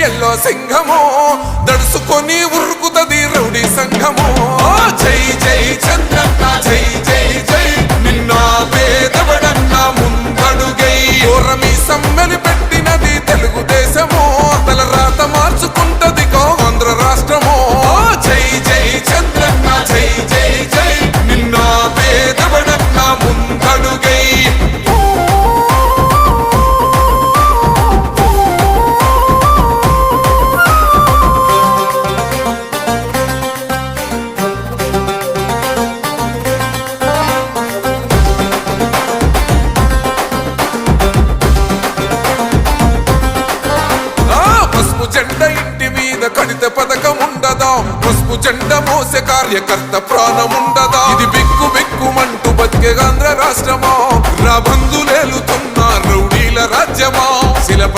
yellow సింహము దడుసుకొని ఉరుకుతది rowdy సంఘము జై జై చంద్రన్న జై జై జై నిన్న పేదవడన్న ముందడుగై ఓరమి సమ్మెలి పెట్టినది తెలుగుదేశము తల రాత మార్చుకుంటది ఆంధ్ర రాష్ట్రము జై జై చంద్రన్న జై జై జై నిన్న పేదవడన్న ముందడుగై పసుపు జెండా ఇంటి మీద కడిత పథకం ఉండదా పసుపు జెండా మోసే కార్యకర్త ప్రాణముండదా ఇది బిక్కు బిక్కుమంటూ బతికే ఆంధ్ర రాష్ట్రమా రా బంధులేలుతున్న రౌడీల రాజ్యమా శిలప